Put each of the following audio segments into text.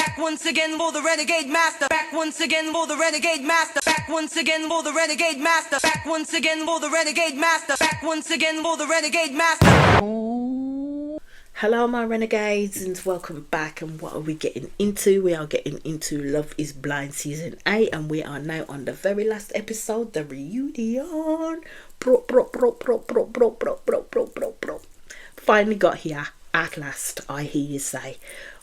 Back once again for the renegade master. Back once again for the renegade master. Back once again for the renegade master. Back once again for the renegade master. Back once again for the renegade master. Hello my renegades and welcome back. And what are we getting into? We are getting into Love is Blind season 8 and we are now on the very last episode, the reunion. Finally got here at last, I hear you say.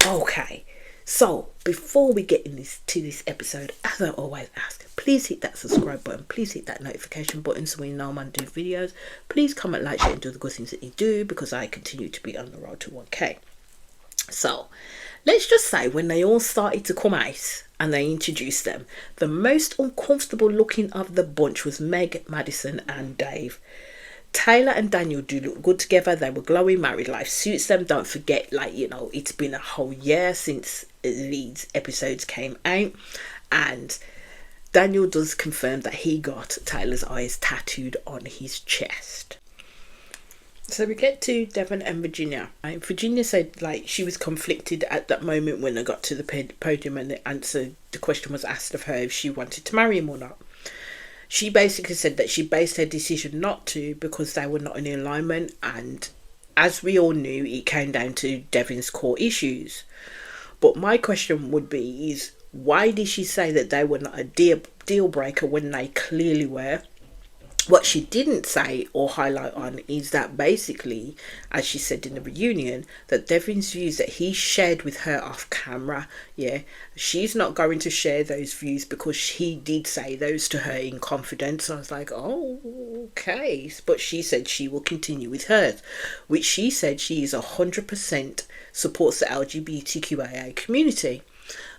Okay, so before we get into this episode, as I always ask, please hit that subscribe button, please hit that notification button so we know I'm doing videos. Please comment, like, share and do the good things that you do because I continue to be on the road to 1k. So let's just say when they all started to come out and they introduced them, the most uncomfortable looking of the bunch was Meg, Madison and Dave. Taylor and Daniel do look good together. They were glowing. Married life suits them. Don't forget, like, you know, it's been a whole year since these episodes came out, and Daniel does confirm that he got Taylor's eyes tattooed on his chest. So we get to Devon and Virginia. Virginia said like she was conflicted at that moment when they got to the podium and the question was asked of her if she wanted to marry him or not. She basically said that she based her decision not to because they were not in alignment, and as we all knew, it came down to Devon's core issues. But my question would be is, why did she say that they were not a deal breaker when they clearly were? What she didn't say or highlight on is that basically, as she said in the reunion, that Devon's views that he shared with her off camera, she's not going to share those views because he did say those to her in confidence. I was like, oh, okay. But she said she will continue with hers, which she said she is 100% supports the LGBTQIA community.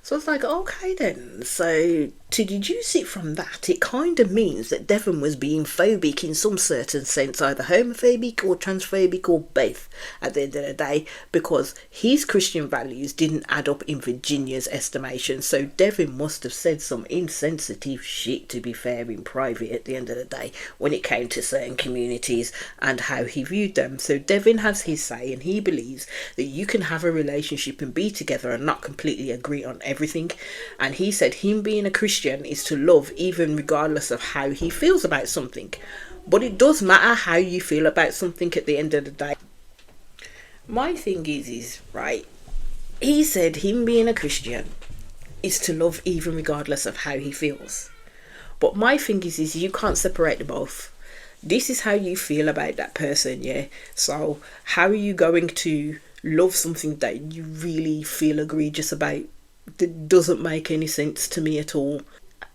So I was like, okay then. So to deduce it from that, it kind of means that Devon was being phobic in some certain sense, either homophobic or transphobic or both at the end of the day, because his Christian values didn't add up in Virginia's estimation. So Devon must have said some insensitive shit, to be fair, in private at the end of the day when it came to certain communities and how he viewed them. So Devon has his say and he believes that you can have a relationship and be together and not completely agree on everything. And he said him being a Christian is to love even regardless of how he feels about something. But it does matter how you feel about something at the end of the day. My thing is right, he said him being a Christian is to love even regardless of how he feels. But my thing is you can't separate the both. This is how you feel about that person, so how are you going to love something that you really feel egregious about? That doesn't make any sense to me at all.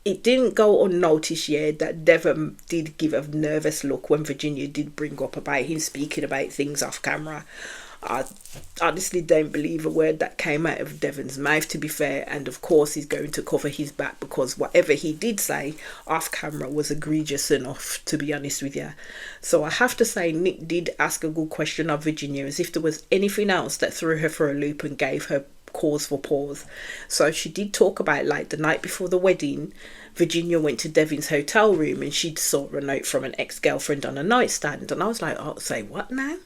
It didn't go unnoticed that Devon did give a nervous look when Virginia did bring up about him speaking about things off camera. I honestly don't believe a word that came out of Devon's mouth, to be fair, and of course he's going to cover his back because whatever he did say off camera was egregious enough, to be honest with you. So I have to say Nick did ask a good question of Virginia, as if there was anything else that threw her for a loop and gave her cause for pause. So she did talk about like the night before the wedding, Virginia went to Devon's hotel room and she saw a note from an ex-girlfriend on a nightstand, and I was like, oh, say what now?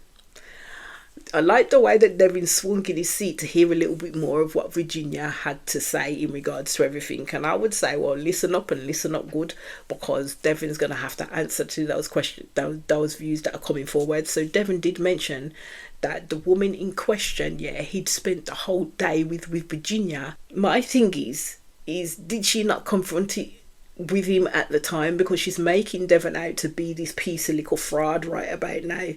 I like the way that Devon swung in his seat to hear a little bit more of what Virginia had to say in regards to everything. And I would say, well, listen up and listen up good, because Devon's going to have to answer to those questions, those views that are coming forward. So Devon did mention that the woman in question, he'd spent the whole day with Virginia. My thing is did she not confront it with him at the time? Because she's making Devon out to be this piece of little fraud right about now.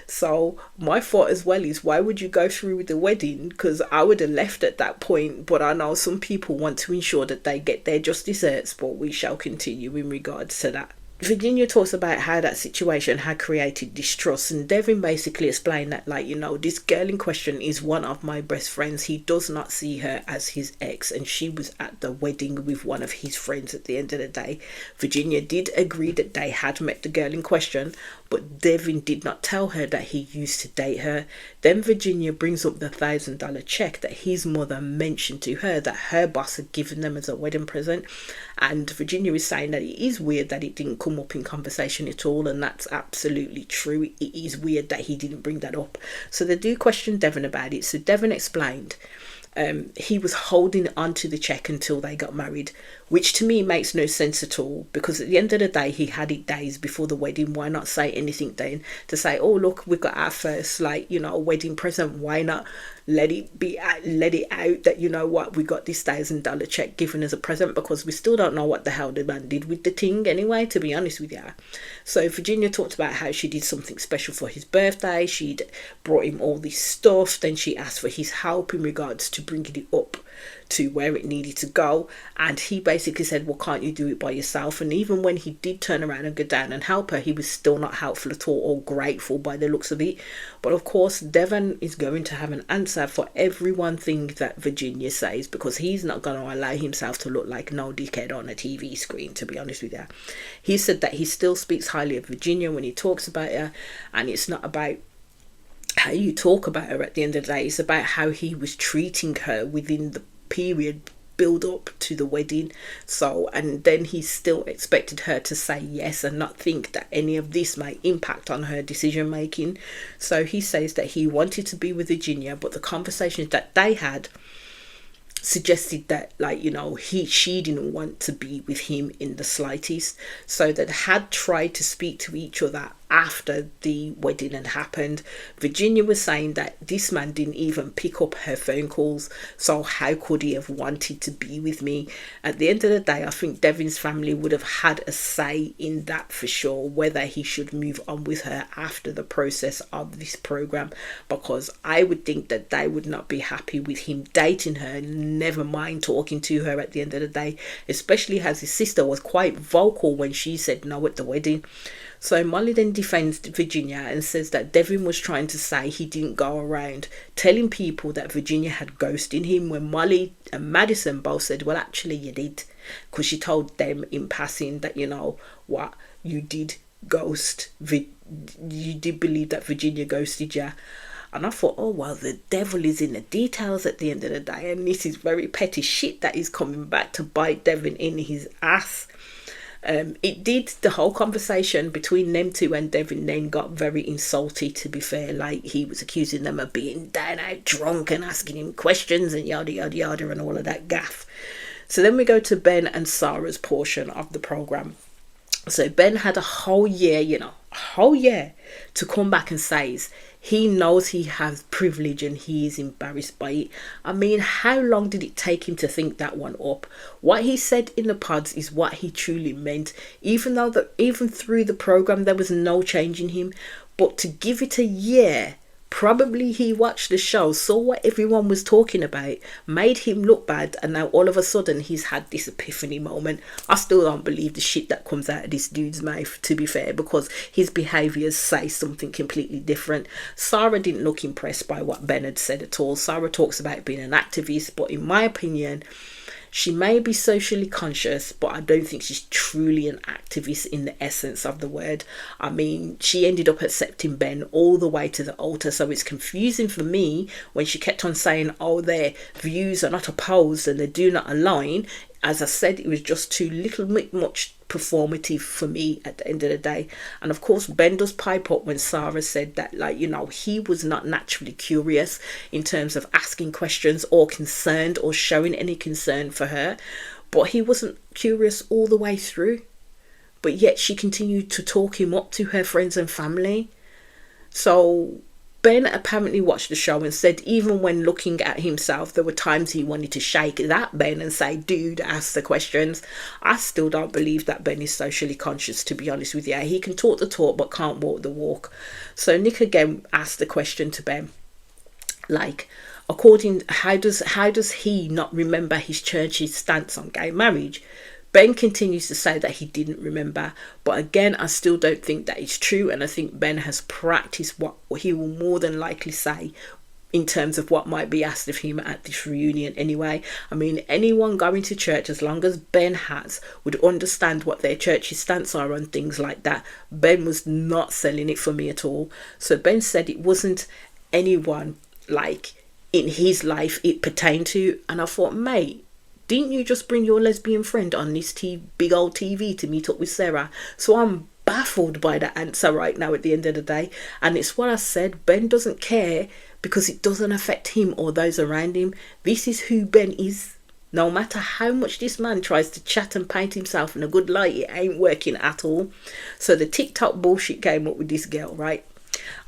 So my thought as well is, why would you go through with the wedding? Because I would have left at that point, but I know some people want to ensure that they get their just desserts, but we shall continue in regards to that. Virginia talks about how that situation had created distrust, and Devon basically explained that, like, this girl in question is one of my best friends. He does not see her as his ex, and she was at the wedding with one of his friends at the end of the day. Virginia did agree that they had met the girl in question, but Devon did not tell her that he used to date her. Then Virginia brings up the $1,000 check that his mother mentioned to her that her boss had given them as a wedding present, and Virginia is saying that it is weird that it didn't come up in conversation at all, and that's absolutely true. It is weird that he didn't bring that up. So they do question Devon about it. So Devon explained he was holding on to the check until they got married, which to me makes no sense at all, because at the end of the day he had it days before the wedding. Why not say anything then to say, oh look, we've got our first wedding present? Why not let it out that, you know what, we got this $1,000 check given as a present, because we still don't know what the hell the man did with the thing anyway, to be honest with you. So Virginia talked about how she did something special for his birthday. She'd brought him all this stuff, then she asked for his help in regards to bringing it up to where it needed to go, and he basically said, well, can't you do it by yourself? And even when he did turn around and go down and help her, he was still not helpful at all, or grateful by the looks of it. But of course Devon is going to have an answer for every one thing that Virginia says, because he's not going to allow himself to look like no dickhead on a TV screen, to be honest with you. He said that he still speaks highly of Virginia when he talks about her, and it's not about how you talk about her at the end of the day, it's about how he was treating her within the period build up to the wedding. So, and then he still expected her to say yes and not think that any of this might impact on her decision making. So he says that he wanted to be with Virginia, but the conversations that they had suggested that, like, you know, she didn't want to be with him in the slightest. So that had tried to speak to each other after the wedding had happened. Virginia was saying that this man didn't even pick up her phone calls, so how could he have wanted to be with me? At the end of the day, I think Devon's family would have had a say in that for sure, whether he should move on with her after the process of this program, because I would think that they would not be happy with him dating her, never mind talking to her at the end of the day, especially as his sister was quite vocal when she said no at the wedding. So Molly then defends Virginia and says that Devon was trying to say he didn't go around telling people that Virginia had ghosted him, when Molly and Madison both said, well, actually you did, because she told them in passing that, you know what, you did you did believe that Virginia ghosted you. And I thought, oh well, the devil is in the details at the end of the day, and this is very petty shit that is coming back to bite Devon in his ass. It did, the whole conversation between them two and Devon then got very insulty, to be fair. Like, he was accusing them of being down out drunk and asking him questions and yada yada yada and all of that gaff. So then we go to Ben and Sarah's portion of the program. So Ben had a whole year to come back and says he knows he has privilege and he is embarrassed by it. I mean, how long did it take him to think that one up? What he said in the pods is what he truly meant, even through the program there was no change in him. But to give it a year, probably he watched the show, saw what everyone was talking about, made him look bad, and now all of a sudden he's had this epiphany moment. I still don't believe the shit that comes out of this dude's mouth, to be fair, because his behaviours say something completely different. Sarah didn't look impressed by what Ben had said at all. Sarah talks about being an activist, but in my opinion, she may be socially conscious, but I don't think she's truly an activist in the essence of the word. I mean, she ended up accepting Ben all the way to the altar, so it's confusing for me when she kept on saying, oh, their views are not opposed and they do not align. As I said, it was just too much performative for me at the end of the day. And of course, Ben does pipe up when Sarah said that, like, you know, he was not naturally curious in terms of asking questions or concerned or showing any concern for her, but he wasn't curious all the way through. But yet she continued to talk him up to her friends and family. So Ben apparently watched the show and said even when looking at himself, there were times he wanted to shake that Ben and say, dude, ask the questions. I still don't believe that Ben is socially conscious, to be honest with you. He can talk the talk but can't walk the walk. So Nick again asked the question to Ben, like, how does he not remember his church's stance on gay marriage? Ben continues to say that he didn't remember, but again, I still don't think that is true, and I think Ben has practiced what he will more than likely say in terms of what might be asked of him at this reunion anyway. I mean, anyone going to church, as long as Ben has, would understand what their church's stance are on things like that. Ben was not selling it for me at all. So Ben said it wasn't anyone, like, in his life it pertained to, and I thought, mate, didn't you just bring your lesbian friend on this big old TV to meet up with Sarah? So I'm baffled by that answer right now at the end of the day. And it's what I said, Ben doesn't care because it doesn't affect him or those around him. This is who Ben is. No matter how much this man tries to chat and paint himself in a good light, it ain't working at all. So the TikTok bullshit came up with this girl, right?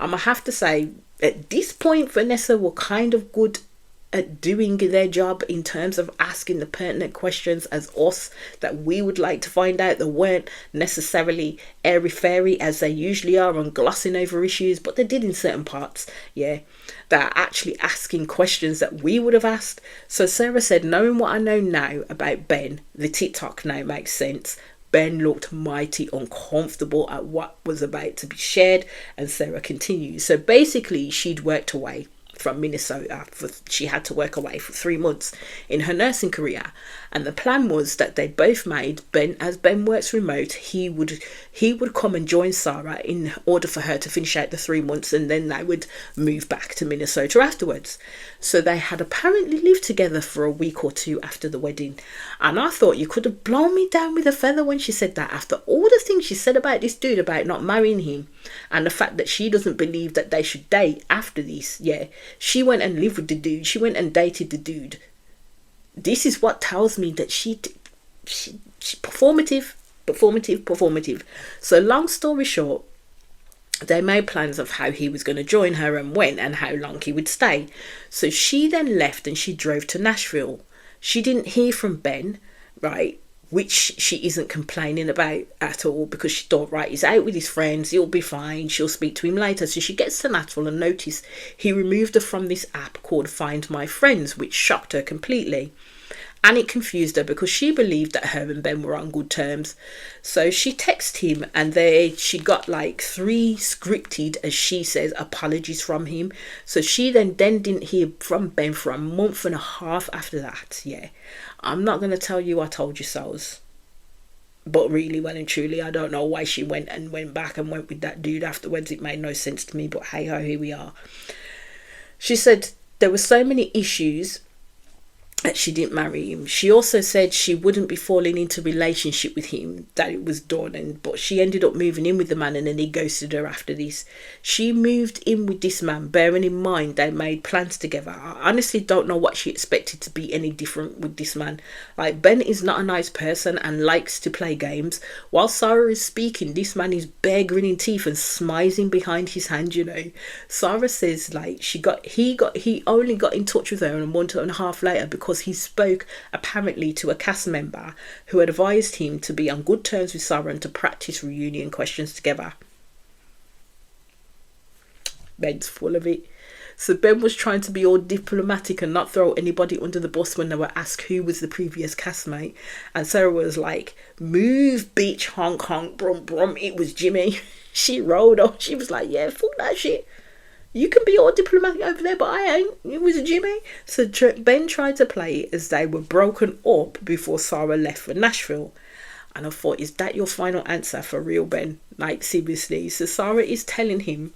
I'm going to have to say, at this point, Vanessa were kind of good at doing their job in terms of asking the pertinent questions as us that we would like to find out, that weren't necessarily airy-fairy as they usually are and glossing over issues, but they did in certain parts, yeah. That are actually asking questions that we would have asked. So Sarah said, knowing what I know now about Ben, the TikTok now makes sense. Ben looked mighty uncomfortable at what was about to be shared, and Sarah continues. So basically, she'd worked away from Minnesota. She had to work away for 3 months in her nursing career, and the plan was that they both made Ben, as Ben works remote, he would come and join Sarah in order for her to finish out the 3 months, and then they would move back to Minnesota afterwards. So they had apparently lived together for a week or two after the wedding, and I thought you could have blown me down with a feather when she said that. After all the things she said about this dude, about not marrying him, and the fact that she doesn't believe that they should date after this, yeah, she went and lived with the dude, she went and dated the dude. This is what tells me that she performative. So long story short, they made plans of how he was going to join her and when and how long he would stay. So she then left and she drove to Nashville. She didn't hear from Ben, right, which she isn't complaining about at all, because she thought, right, he's out with his friends, he'll be fine, she'll speak to him later. So she gets to Nashville and notice he removed her from this app called Find My Friends, which shocked her completely. And it confused her because she believed that her and Ben were on good terms. So she texted him, and she got like 3 scripted, as she says, apologies from him. So she then didn't hear from Ben for a month and a half after that. Yeah, I'm not going to tell you I told you so's. But really, well and truly, I don't know why she went back and went with that dude afterwards. It made no sense to me, but hey ho, here we are. She said there were so many issues that she didn't marry him. She also said she wouldn't be falling into relationship with him, that it was done, but she ended up moving in with the man, and then he ghosted her after this. She moved in with this man, bearing in mind they made plans together. I honestly don't know what she expected to be any different with this man. Like, Ben is not a nice person and likes to play games. While Sarah is speaking, this man is bare grinning teeth and smizing behind his hand, you know. Sarah says like he only got in touch with her a month and a half later because he spoke apparently to a cast member who advised him to be on good terms with Sarah and to practice reunion questions together. Ben's full of it. So Ben was trying to be all diplomatic and not throw anybody under the bus when they were asked who was the previous castmate. And Sarah was like, move, bitch, honk, honk, brum, brum. It was Jimmy. She rolled on. She was like, yeah, fuck that shit. You can be all diplomatic over there, but I ain't. It was Jimmy. So Ben tried to play it as they were broken up before Sarah left for Nashville. And I thought, is that your final answer for real, Ben? Like, seriously. So Sarah is telling him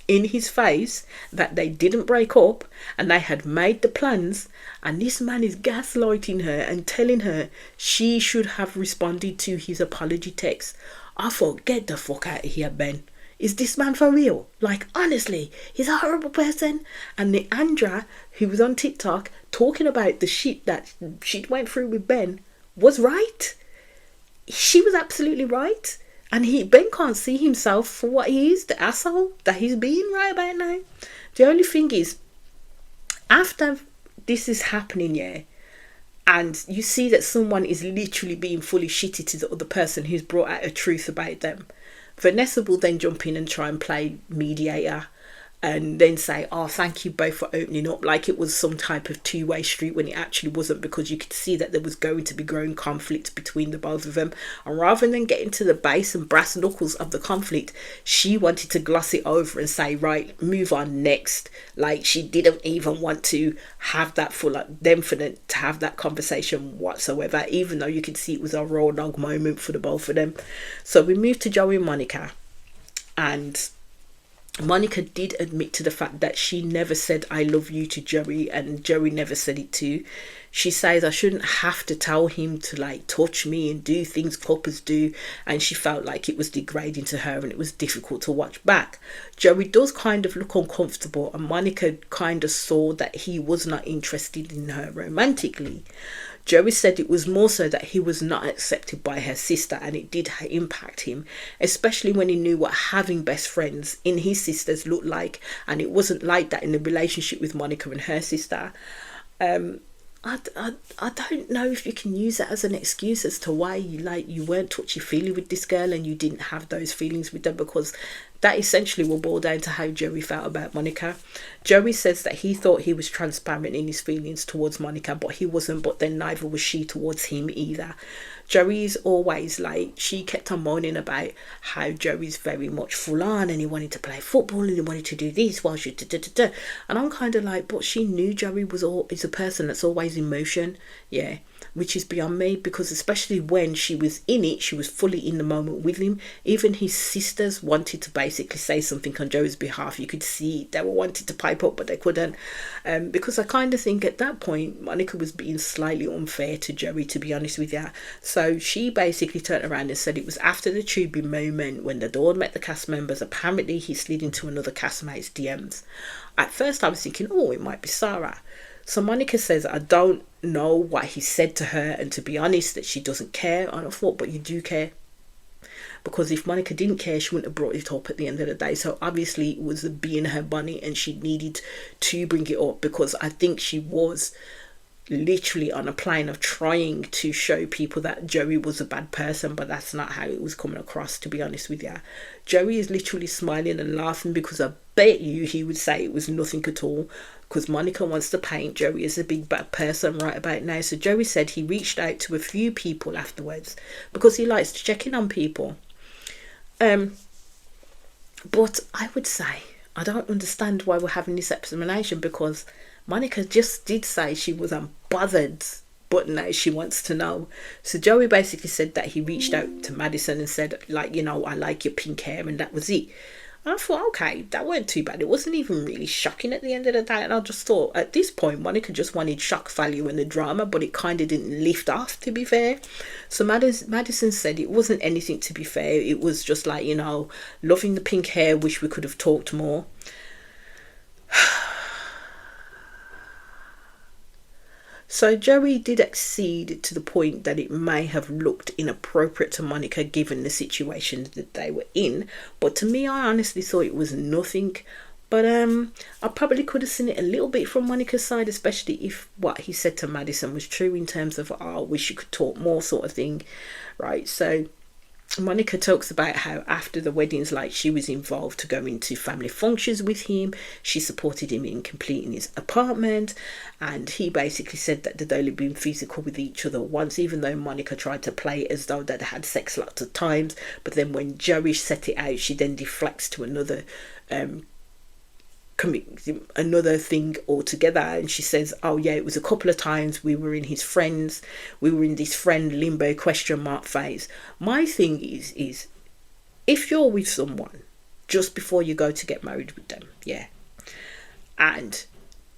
in his face that they didn't break up and they had made the plans, and this man is gaslighting her and telling her she should have responded to his apology text. I thought, get the fuck out of here, Ben. Is this man for real? Like, honestly, he's a horrible person. And the Andra, who was on TikTok talking about the shit that she went through with Ben, was right. She was absolutely right. And Ben can't see himself for what he is, the asshole that he's being right about now. The only thing is, after this is happening, yeah, and you see that someone is literally being fully shitty to the other person who's brought out a truth about them, Vanessa will then jump in and try and play mediator and then say, oh, thank you both for opening up, like it was some type of two-way street, when it actually wasn't, because you could see that there was going to be growing conflict between the both of them. And rather than getting to the base and brass knuckles of the conflict, she wanted to gloss it over and say, right, move on next. Like, she didn't even want to have that to have that conversation whatsoever, even though you could see it was a raw dog moment for the both of them. So we moved to Joey and Monica, and Monica did admit to the fact that she never said I love you to Joey, and Joey never said it too. She says I shouldn't have to tell him to like touch me and do things couples do, and she felt like it was degrading to her and it was difficult to watch back. Joey does kind of look uncomfortable, and Monica kind of saw that he was not interested in her romantically. Joey said it was more so that he was not accepted by her sister, and it did impact him, especially when he knew what having best friends in his sisters looked like, and it wasn't like that in the relationship with Monica and her sister. I don't know if you can use that as an excuse as to why you weren't touchy-feely with this girl and you didn't have those feelings with them, because that essentially will boil down to how Joey felt about Monica. Joey says that he thought he was transparent in his feelings towards Monica, but he wasn't, but then neither was she towards him either. Joey is always like, she kept on moaning about how Joey's very much full on and he wanted to play football and he wanted to do this while she da. And I'm kind of like, but she knew Joey is a person that's always in motion, yeah, which is beyond me, because especially when she was in it, she was fully in the moment with him. Even his sisters wanted to basically say something on Joey's behalf. You could see they were wanting to pipe up, but they couldn't, because I kind of think at that point Monica was being slightly unfair to Joey, to be honest with you. So she basically turned around and said it was after the tubing moment when the Dawn met the cast members. Apparently he slid into another castmate's DMs. At first I was thinking, oh, it might be Sarah. So Monica says, I don't know what he said to her, and to be honest, that she doesn't care. And I thought, but you do care. Because if Monica didn't care, she wouldn't have brought it up at the end of the day. So obviously it was being her bunny and she needed to bring it up, because I think she was literally on a plane of trying to show people that Joey was a bad person, but that's not how it was coming across, to be honest with you. Joey is literally smiling and laughing, because I bet you he would say it was nothing at all, because Monica wants to paint Joey as a big bad person right about now. So Joey said he reached out to a few people afterwards because he likes to check in on people. But I would say I don't understand why we're having this explanation, because Monica just did say she was unbothered, but now she wants to know. So Joey basically said that he reached out to Madison and said, like, you know, I like your pink hair, and that was it. And I thought, okay, that weren't too bad. It wasn't even really shocking at the end of the day. And I just thought, at this point, Monica just wanted shock value in the drama, but it kind of didn't lift off, to be fair. So Madison said it wasn't anything, to be fair. It was just like, you know, loving the pink hair, wish we could have talked more. So Joey did accede to the point that it may have looked inappropriate to Monica given the situation that they were in. But to me, I honestly thought it was nothing. But I probably could have seen it a little bit from Monica's side, especially if what he said to Madison was true in terms of, oh, I wish you could talk more sort of thing. Right, so Monica talks about how after the weddings, like, she was involved to go into family functions with him. She supported him in completing his apartment, and he basically said that they'd only been physical with each other once, even though Monica tried to play as though they'd had sex lots of times. But then when Joey set it out, she then deflects to another thing altogether, and she says, oh yeah, it was a couple of times we were in this friend limbo question mark phase. My thing is if you're with someone just before you go to get married with them, yeah, and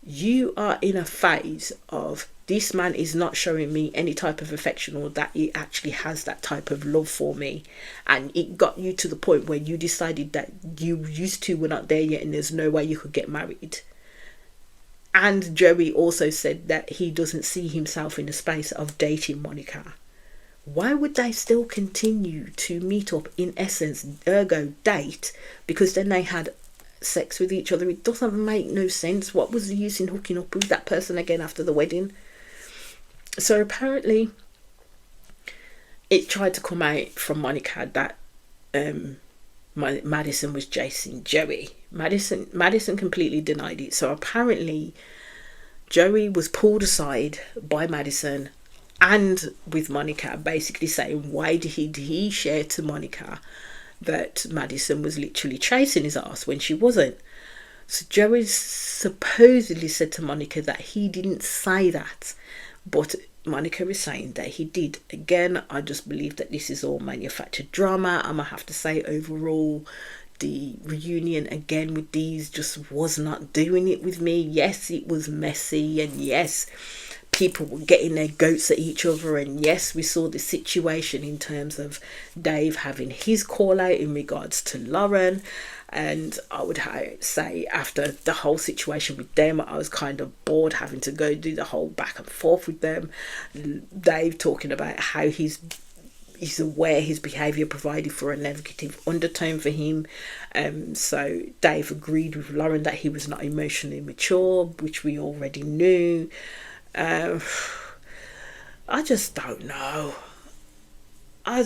you are in a phase of, this man is not showing me any type of affection, or that he actually has that type of love for me, and it got you to the point where you decided that you used to were not there yet and there's no way you could get married. And Joey also said that he doesn't see himself in the space of dating Monica. Why would they still continue to meet up, in essence, ergo date, because then they had sex with each other? It doesn't make no sense. What was the use in hooking up with that person again after the wedding? So apparently it tried to come out from Monica that Madison was chasing Joey. Madison completely denied it. So apparently Joey was pulled aside by Madison and with Monica, basically saying, why did he share to Monica that Madison was literally chasing his ass when she wasn't? So Joey supposedly said to Monica that he didn't say that, but Monica is saying that he did. Again, I just believe that this is all manufactured drama. I'm gonna have to say, overall, the reunion again with these just was not doing it with me. Yes, it was messy, and yes, people were getting their goats at each other, and yes, we saw the situation in terms of Dave having his call out in regards to Lauren. And I would say after the whole situation with them, I was kind of bored having to go do the whole back and forth with them. Dave talking about how he's aware his behaviour provided for a negative undertone for him. So Dave agreed with Lauren that he was not emotionally mature, which we already knew. I just don't know. I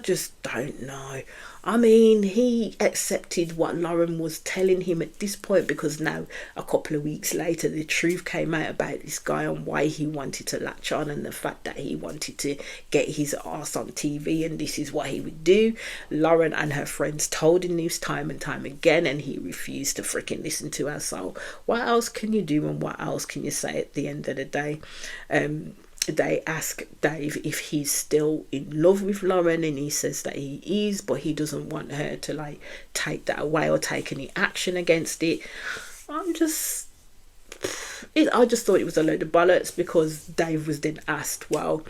just don't know. I mean, he accepted what Lauren was telling him at this point, because now, a couple of weeks later, the truth came out about this guy and why he wanted to latch on, and the fact that he wanted to get his ass on TV, and this is what he would do. Lauren and her friends told him this time and time again, and he refused to freaking listen to her. So what else can you do, and what else can you say at the end of the day? They ask Dave if he's still in love with Lauren, and he says that he is, but he doesn't want her to like take that away or take any action against it. I just thought it was a load of bollocks, because Dave was then asked, well,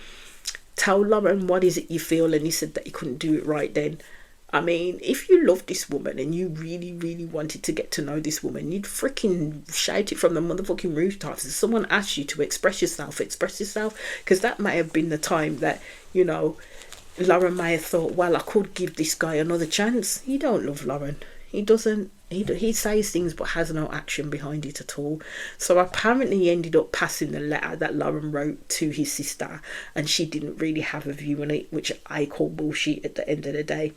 tell Lauren what is it you feel, and he said that he couldn't do it right then. I mean, if you love this woman and you really, really wanted to get to know this woman, you'd freaking shout it from the motherfucking rooftops. If someone asks you to express yourself. Because that may have been the time that, you know, Lauren may have thought, well, I could give this guy another chance. He don't love Lauren. He doesn't. He says things but has no action behind it at all. So apparently he ended up passing the letter that Lauren wrote to his sister, and she didn't really have a view on it, which I call bullshit at the end of the day.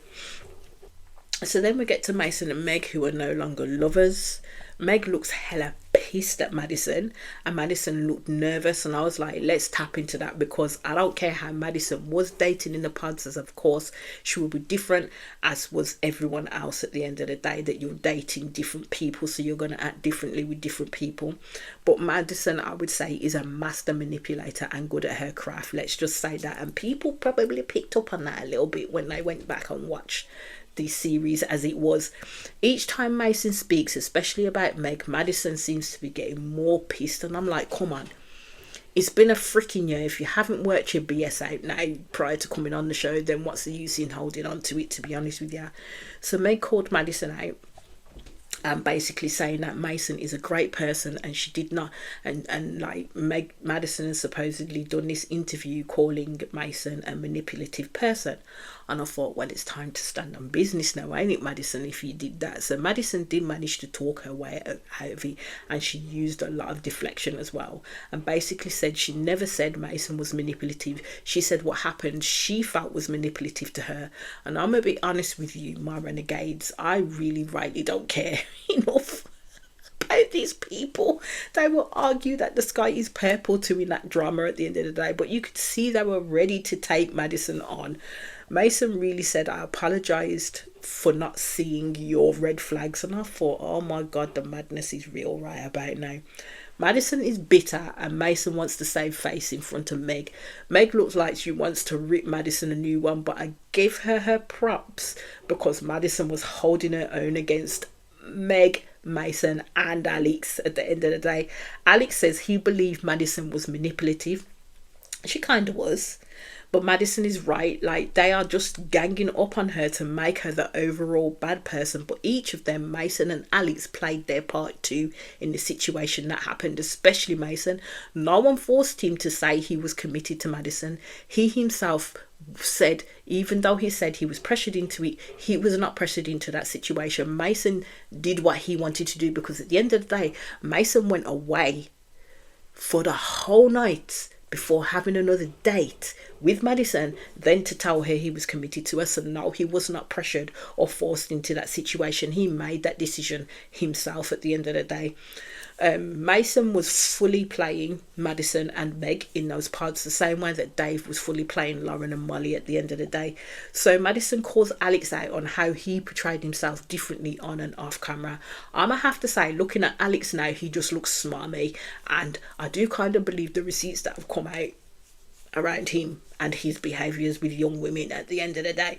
So then we get to Mason and Meg, who are no longer lovers. Meg looks hella pissed at Madison, and Madison looked nervous, and I was like, let's tap into that, because I don't care how Madison was dating in the pods, as of course she will be different, as was everyone else at the end of the day, that you're dating different people, so you're going to act differently with different people. But Madison, I would say, is a master manipulator and good at her craft. Let's just say that, and people probably picked up on that a little bit when they went back and watched the series as it was. Each time Mason speaks, especially about Meg, Madison seems to be getting more pissed, and I'm like, come on, it's been a freaking year. If you haven't worked your BS out now prior to coming on the show, then what's the use in holding on to it, to be honest with you? So Meg called Madison out, and basically saying that Mason is a great person, and she did not, and like Madison has supposedly done this interview calling Mason a manipulative person. And I thought, well, it's time to stand on business now, ain't it, Madison, if you did that? So Madison did manage to talk her way out of it, and she used a lot of deflection as well, and basically said she never said Mason was manipulative. She said what happened she felt was manipulative to her. And I'm a bit honest with you, my renegades, I really rightly don't care enough about these people. They will argue that the sky is purple to in that drama at the end of the day, but you could see they were ready to take Madison on. Mason really said, I apologised for not seeing your red flags, and I thought, oh my god, the madness is real right about now. Madison is bitter, and Mason wants to save face in front of Meg. Meg looks like she wants to rip Madison a new one, but I gave her props, because Madison was holding her own against Meg, Mason and Alex at the end of the day. Alex says he believed Madison was manipulative. She kind of was. But Madison is right, like they are just ganging up on her to make her the overall bad person. But each of them, Mason and Alex, played their part too in the situation that happened, especially Mason. No one forced him to say he was committed to Madison. He himself said, even though he said he was pressured into it, he was not pressured into that situation. Mason did what he wanted to do, because at the end of the day, Mason went away for the whole night before having another date with Madison, then to tell her he was committed to her. So no, he was not pressured or forced into that situation. He made that decision himself at the end of the day. Mason was fully playing Madison and Meg in those parts, the same way that Dave was fully playing Lauren and Molly at the end of the day. So Madison calls Alex out on how he portrayed himself differently on and off camera. I'm gonna have to say, looking at Alex now, he just looks smarmy, and I do kind of believe the receipts that have come out around him and his behaviours with young women at the end of the day.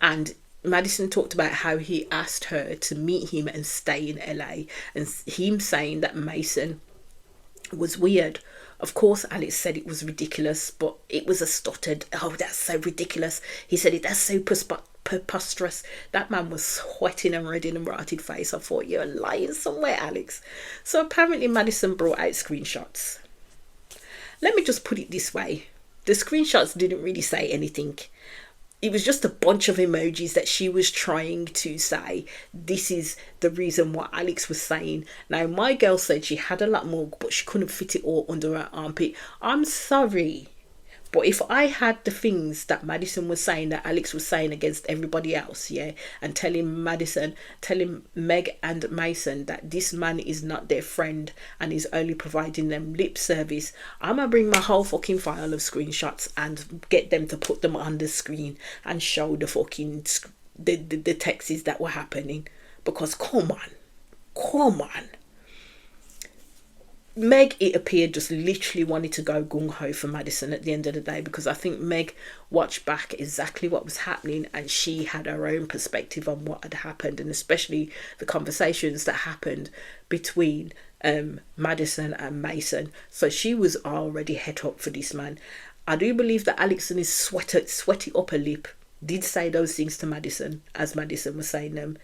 And Madison talked about how he asked her to meet him and stay in LA, and him saying that Mason was weird. Of course, Alex said it was ridiculous, but it was a stuttered, "Oh, that's so ridiculous." He said it, "That's so preposterous." That man was sweating and red in a rotted face. I thought, you're lying somewhere, Alex. So apparently Madison brought out screenshots. Let me just put it this way. The screenshots didn't really say anything. It was just a bunch of emojis that she was trying to say, this is the reason what Alex was saying. Now, my girl said she had a lot more, but she couldn't fit it all under her armpit. I'm sorry. But if I had the things that Madison was saying, that Alex was saying against everybody else, yeah, and telling Meg and Mason that this man is not their friend and is only providing them lip service, I'm gonna bring my whole fucking file of screenshots and get them to put them on the screen and show the fucking the texts that were happening. Because come on. Meg, it appeared, just literally wanted to go gung-ho for Madison at the end of the day, because I think Meg watched back exactly what was happening and she had her own perspective on what had happened, and especially the conversations that happened between Madison and Mason. So she was already het up for this man. I do believe that Alex and his sweaty upper lip did say those things to Madison, as Madison was saying them.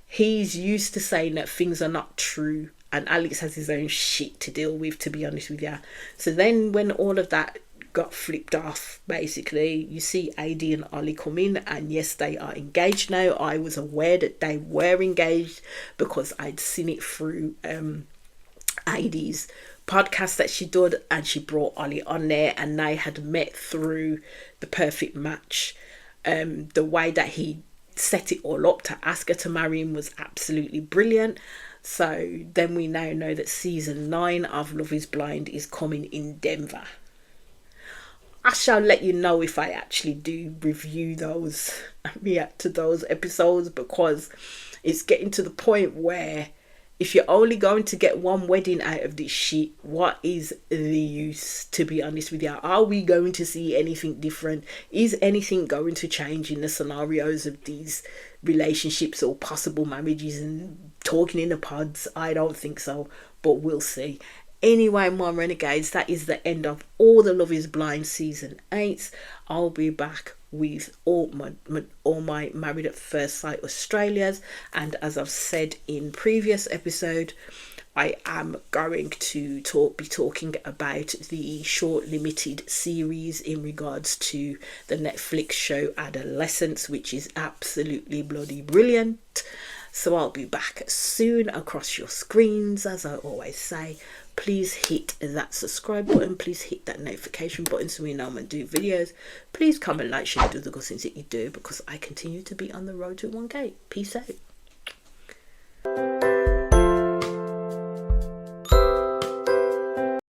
He's used to saying that things are not true, and Alex has his own shit to deal with, to be honest with you. So then when all of that got flipped off, basically, you see AD and Ollie come in, and yes, they are engaged now. I was aware that they were engaged because I'd seen it through AD's podcast that she did, and she brought Ollie on there, and they had met through The Perfect Match. The way that he set it all up to ask her to marry him was absolutely brilliant. So then we now know that season 9 of Love is Blind is coming in Denver. I shall let you know if I actually do review those and react to those episodes, because it's getting to the point where if you're only going to get one wedding out of this shit, what is the use, to be honest with you? Are we going to see anything different? Is anything going to change in the scenarios of these relationships or possible marriages and talking in the pods? I don't think so, but we'll see. Anyway, my renegades, that is the end of all the Love is Blind season 8. I'll be back with all my Married at First Sight Australias, and as I've said in previous episode, I am going to be talking about the short limited series in regards to the Netflix show Adolescence, which is absolutely bloody brilliant. So I'll be back soon across your screens. As I always say, please hit that subscribe button, please hit that notification button so we know when I do videos. Please comment, like, share, do the good things that you do, because I continue to be on the road to 1K. Peace out.